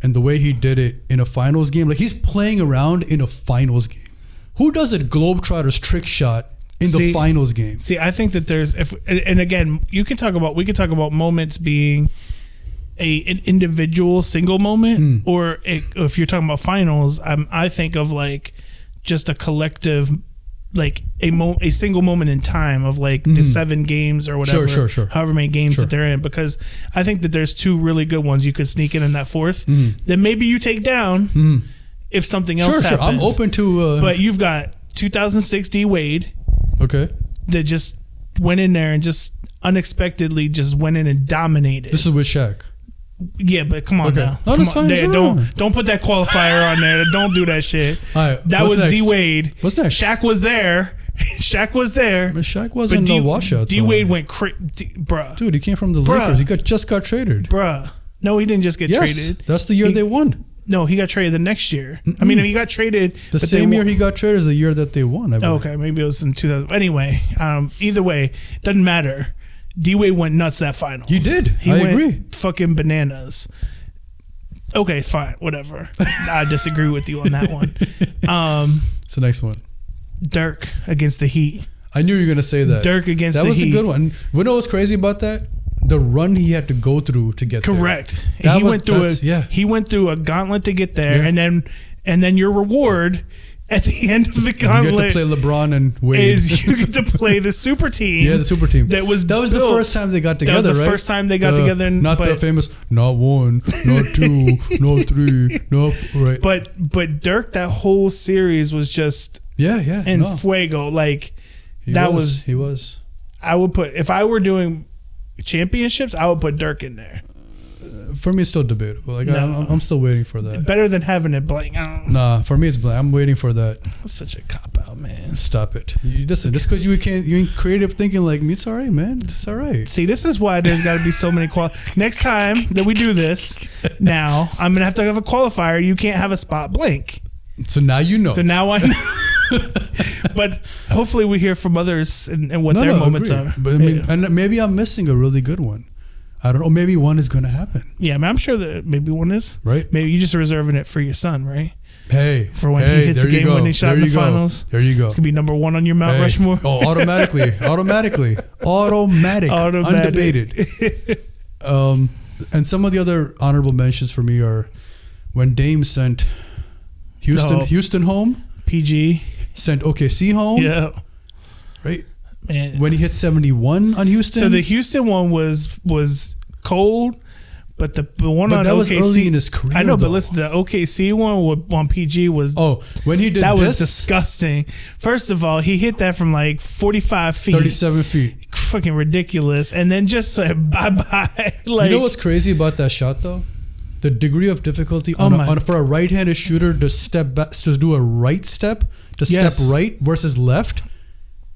And the way he did it in a finals game, like he's playing around in a finals game. Who does a Globetrotters trick shot in the finals game? See, I think that and again, we could talk about moments being an individual single moment, or if you're talking about finals, I think of like just a collective, like a single moment in time of like the 7 games or whatever, sure. however many games that they're in, because I think that there's 2 really good ones you could sneak in that fourth that maybe you take down if something else happens. I'm open to... but you've got 2006 D Wade. Okay. That just went in there and just unexpectedly just went in and dominated. This is with Shaq. Yeah, but come on now. No, that's fine. Don't put that qualifier on there. Don't do that shit. All right, that was D Wade. What's next? Shaq was there. Shaq was there. But Shaq wasn't no washout. D Wade went bruh. Dude, he came from the Lakers. He just got traded. Bruh. No, he didn't just get traded. That's the year they won. No, he got traded the next year. I mean, he got traded. The same year he got traded is the year that they won. Okay, maybe it was in 2000. Anyway, either way, doesn't matter. D-Wade went nuts that finals. He did. I agree. Fucking bananas. Okay, fine, whatever. I disagree with you on that one. It's the next one. Dirk against the Heat. I knew you were gonna say that. Dirk against that the was Heat. a good one. You know what's crazy about that? The run he had to go through to get Correct. there. He went through a gauntlet to get there, Yeah. and then your reward at the end of the You get gauntlet to play LeBron and Wade. is you get to play the super team. Yeah, the super team. That was the built. first time they got together, That was the right? first time they got together. Not the famous, not one, not two, not three, no, right. But Dirk, that whole series was just Yeah. and fuego. Like He was. I would put, if I were doing championships, I would put Dirk in there. For me, it's still debatable. Like No. I'm still waiting for that. Better than having it blank. Nah, for me, it's blank. I'm waiting for that. That's such a cop out, man. Stop it. Listen, just because you ain't creative thinking like me, it's all right, man. It's all right. See, this is why there's got to be so many Next time that we do this, now I'm gonna have to have a qualifier. You can't have a spot blank. So now you know. So now I know. But hopefully we hear from others and what their moments agreed. are. But I mean, and maybe I'm missing a really good one. I don't know. Maybe one is going to happen. Yeah, I mean, I'm sure that maybe one is. Right. Maybe you're just reserving it for your son, right? Hey. For when he hits a game-winning shot in the finals. There you go. It's going to be number one on your Mount Rushmore. Oh, automatically. Automatic. Undebated. And some of the other honorable mentions for me are when Dame sent Houston home. PG. Sent OKC home. Yeah. Right. Man. When he hit 71 on Houston. So the Houston one was cold, but the one on that OKC was early in his career. I know, though. but listen, the OKC one on PG was when he did that this, was disgusting. First of all, he hit that from like 45 feet, 37 feet, fucking ridiculous, and then just said bye bye. Like, you know what's crazy about that shot though? The degree of difficulty for a right-handed shooter to step back, to do a right step, step right versus left,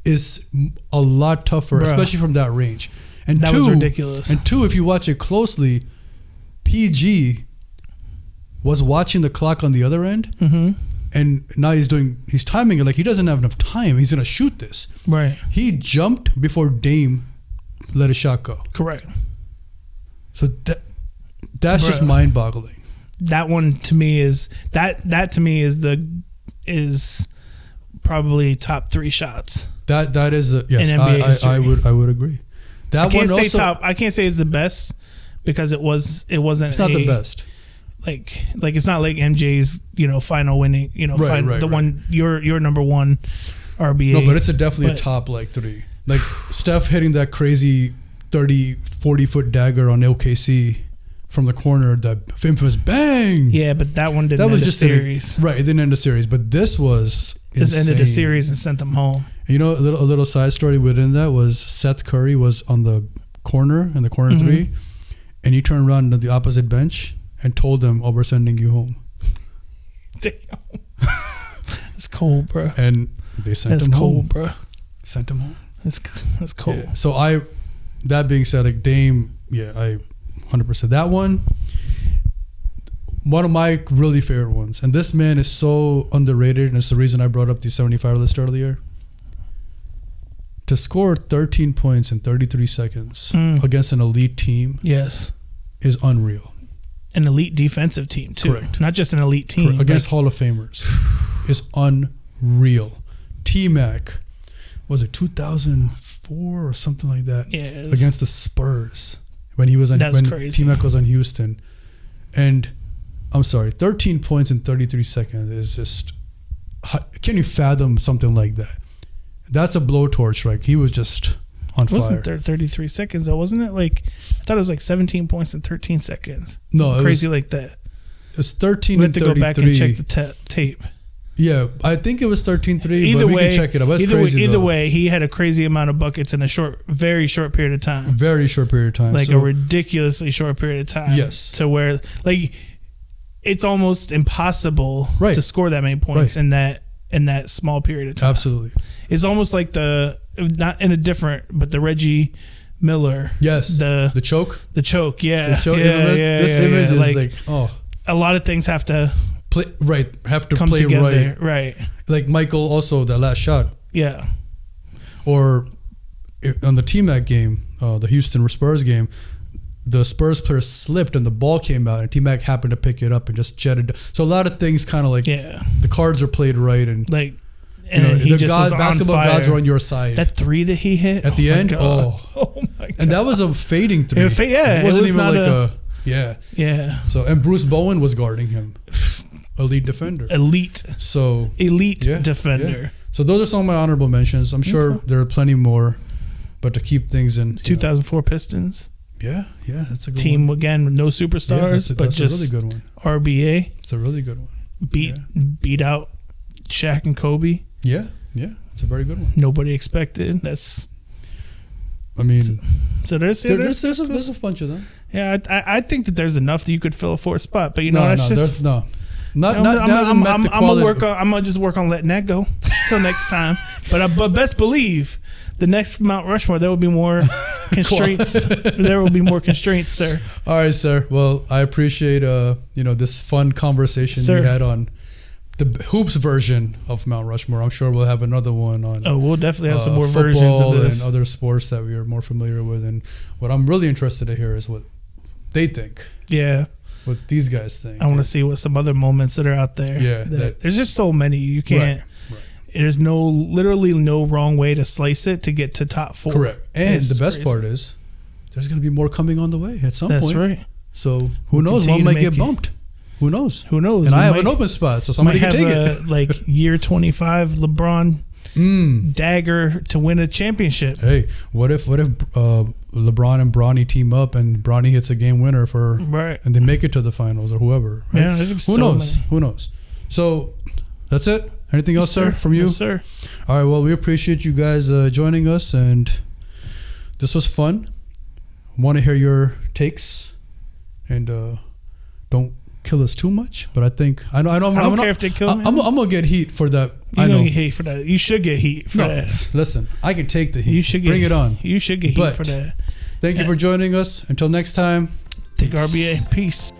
is a lot tougher, especially from that range. And that was ridiculous. And two, if you watch it closely, PG was watching the clock on the other end, and now he's timing it like he doesn't have enough time. He's gonna shoot this. Right. He jumped before Dame let his shot go. Correct. So that's just mind-boggling. That one to me is that to me is probably top 3 shots. That is yes. In NBA history. I would agree. I can't say it's the best because it wasn't. It's not the best. Like it's not like MJ's final winning. One your number one RBA. No, but it's definitely a top like 3. Like Steph hitting that crazy 30-40 foot dagger on OKC from the corner, the infamous bang. Yeah, but that one didn't end the series. Right, it didn't end the series, but this was insane. This ended the series and sent them home. You know, a little side story within that was Seth Curry was on the corner, in the corner 3, and he turned around to the opposite bench and told them, "Oh, we're sending you home." Damn. It's cold, bro. And they sent him home. That's cold, bro. Sent him home. That's cold. Yeah. So that being said, like Dame, I 100%. That one of my really favorite ones. And this man is so underrated, and it's the reason I brought up the 75 list earlier. To score 13 points in 33 seconds against an elite team is unreal. An elite defensive team, too. Correct. Not just an elite team. Correct. Against Hall of Famers is unreal. T-Mac, was it 2004 or something like that? Yeah. Against the Spurs. When he was on, crazy. T-Mac was on Houston. And I'm sorry, 13 points in 33 seconds is just, can you fathom something like that? That's a blowtorch, right? He was just on fire. Wasn't there 33 seconds though? Wasn't it like, I thought it was like 17 points in 13 seconds. No, it crazy was, like that. It's 13 we and 33. We have to go back and check the tape. Yeah, I think it was 13-3, but we can check it out. That's crazy. Either way, he had a crazy amount of buckets in a very short period of time. Very short period of time. Like a ridiculously short period of time. Yes. To where, like, it's almost impossible to score that many points in that small period of time. Absolutely. It's almost like not in a different, but the Reggie Miller. Yes. The choke. The choke, yeah. The choke. This image is like, a lot of things have to have to come play together, right. Like Michael also, that last shot. Yeah. Or on the T-Mac game, the Houston Spurs game, the Spurs player slipped and the ball came out and T-Mac happened to pick it up and just jetted. So a lot of things kind of like the cards are played right and like And he just was on basketball fire. gods were on your side. That three that he hit At the my end? God. Oh. My God. And that was a fading three. It wasn't was even not like a yeah. Yeah. So, and Bruce Bowen was guarding him. Elite defender. Elite Yeah, defender. yeah. So those are some of my honorable mentions. I'm sure there are plenty more, but to keep things in 2004 Pistons. Yeah, that's a good Team one. again with no superstars, but just a really good one. RBA. It's a really good one. Beat out Shaq and Kobe. Yeah, it's a very good one. Nobody expected. I mean, so there's a bunch of them. Yeah, I think that there's enough that you could fill a fourth spot, but I'm gonna just work on letting that go till next time. But best believe the next Mount Rushmore there will be more constraints. There will be more constraints, sir. All right, sir. Well, I appreciate this fun conversation we had on the hoops version of Mount Rushmore. I'm sure we'll have another one on. Oh, we'll definitely have some more versions of this and other sports that we are more familiar with. And what I'm really interested to hear is what they think. Yeah. What these guys think. I want to see what some other moments that are out there. Yeah. There's just so many. You can't. Right. There's literally no wrong way to slice it to get to top 4. Correct. And the best part is there's going to be more coming on the way at some point. That's right. So who knows? One might get bumped. Who knows? And I have an open spot, so somebody can take it. Like year 25 LeBron dagger to win a championship. Hey, what if LeBron and Bronny team up and Bronny hits a game winner and they make it to the finals or whoever? Right? Yeah, Who knows? So that's it. Anything else, sir, from you? Yes, sir. All right. Well, we appreciate you guys joining us, and this was fun. Want to hear your takes, and don't kill us too much. But I think I don't care if they kill me. I'm gonna get heat for that. You're gonna get heat for that. You should get heat for that. Listen, I can take the heat. You should bring it on. You should get heat for that. Thank you for joining us. Until next time. Take RBA. Peace.